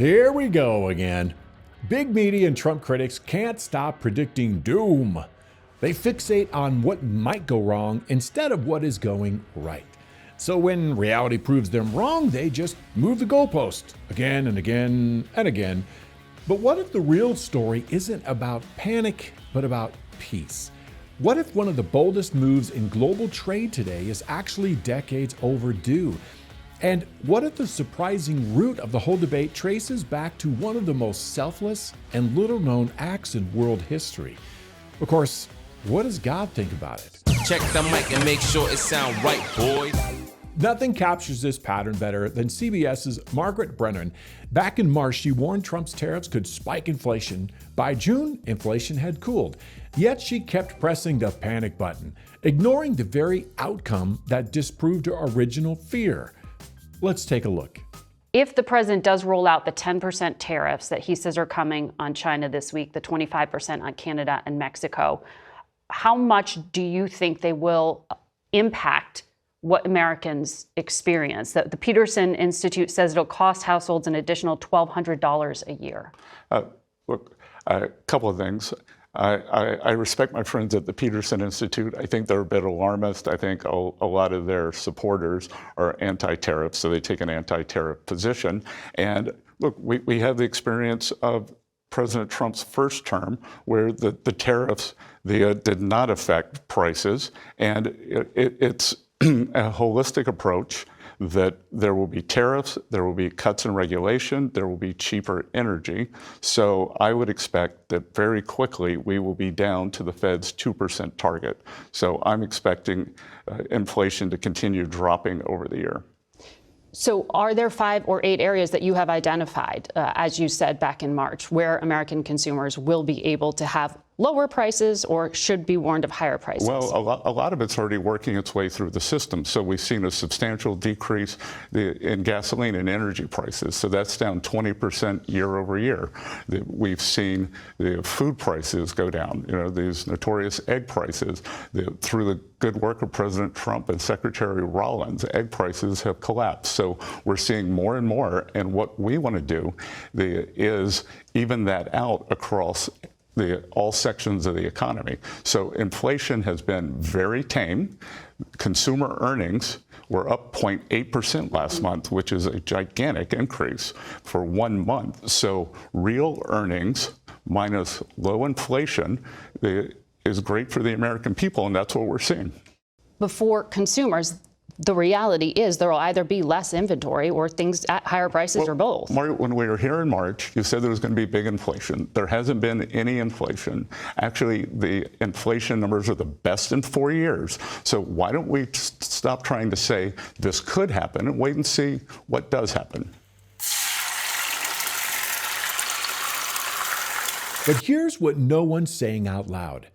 Here we go again. Big media and Trump critics can't stop predicting doom. They fixate on what might go wrong instead of what is going right. So when reality proves them wrong, they just move the goalpost again and again and again. But what if the real story isn't about panic, but about peace? What if one of the boldest moves in global trade today is actually decades overdue? And what if the surprising root of the whole debate traces back to one of the most selfless and little-known acts in world history? Of course, what does God think about it? Check the mic and make sure it sound right, boys. Nothing captures this pattern better than CBS's Margaret Brennan. Back in March, she warned Trump's tariffs could spike inflation. By June, inflation had cooled. Yet she kept pressing the panic button, ignoring the very outcome that disproved her original fear. Let's take a look. If the president does roll out the 10% tariffs that he says are coming on China this week, the 25% on Canada and Mexico, how much do you think they will impact what Americans experience? The Peterson Institute says it'll cost households an additional $1,200 a year. Look, a couple of things. I respect my friends at the Peterson Institute. I think they're a bit alarmist. I think a lot of their supporters are anti-tariff, so they take an anti-tariff position. And look, we have the experience of President Trump's first term where the tariffs did not affect prices. And it's a holistic approach that there will be tariffs, there will be cuts in regulation, there will be cheaper energy. So I would expect that very quickly we will be down to the Fed's 2% target. So I'm expecting inflation to continue dropping over the year. So are there 5 or 8 areas that you have identified, as you said back in March, where American consumers will be able to have lower prices or should be warned of higher prices? Well, a lot of it's already working its way through the system. So we've seen a substantial decrease in gasoline and energy prices. So that's down 20% year over year. We've seen the food prices go down, these notorious egg prices. Through the good work of President Trump and Secretary Rollins, egg prices have collapsed. So we're seeing more and more. And what we want to do is even that out across all sections of the economy. So inflation has been very tame. Consumer earnings were up 0.8% last month, which is a gigantic increase for 1 month. So real earnings minus low inflation is great for the American people, and that's what we're seeing. But for consumers, the reality is there will either be less inventory or things at higher prices or both. When we were here in March, you said there was going to be big inflation. There hasn't been any inflation. Actually, the inflation numbers are the best in 4 years. So why don't we stop trying to say this could happen and wait and see what does happen? But here's what no one's saying out loud.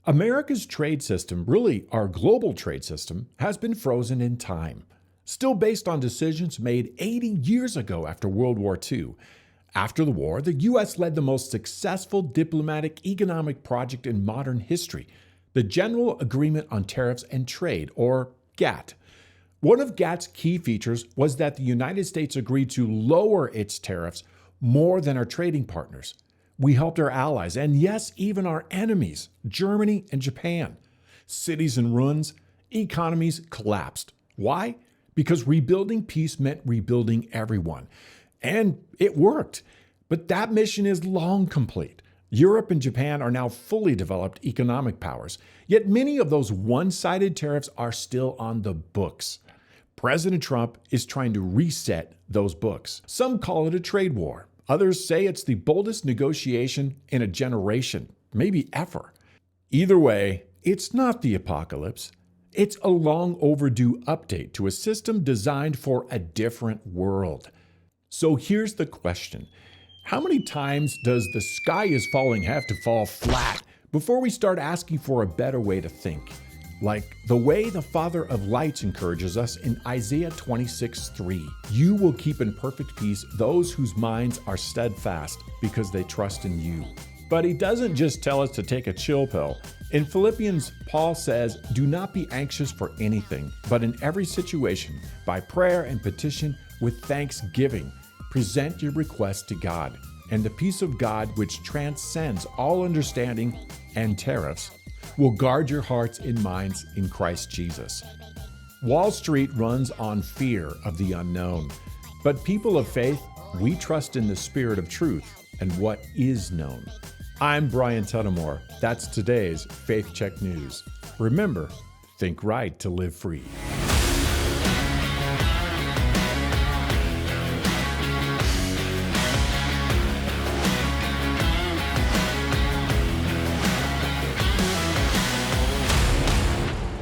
America's trade system, really our global trade system, has been frozen in time, still based on decisions made 80 years ago after World War II. After the war, the U.S. led the most successful diplomatic economic project in modern history, the General Agreement on Tariffs and Trade, or GATT. One of GATT's key features was that the United States agreed to lower its tariffs more than our trading partners. We helped our allies, and yes, even our enemies, Germany and Japan. Cities in ruins, economies collapsed. Why? Because rebuilding peace meant rebuilding everyone. And it worked. But that mission is long complete. Europe and Japan are now fully developed economic powers, yet many of those one-sided tariffs are still on the books. President Trump is trying to reset those books. Some call it a trade war. Others say it's the boldest negotiation in a generation, maybe ever. Either way, it's not the apocalypse. It's a long overdue update to a system designed for a different world. So here's the question. How many times does the sky is falling have to fall flat before we start asking for a better way to think? Like the way the Father of Lights encourages us in Isaiah 26:3. You will keep in perfect peace those whose minds are steadfast because they trust in you. But he doesn't just tell us to take a chill pill. In Philippians, Paul says, do not be anxious for anything, but in every situation, by prayer and petition with thanksgiving. Present your request to God, and the peace of God, which transcends all understanding and tariffs, will guard your hearts and minds in Christ Jesus. Wall Street runs on fear of the unknown, but people of faith, we trust in the spirit of truth and what is known. I'm Brian Tuttimore. That's today's Faith Check News. Remember, think right to live free.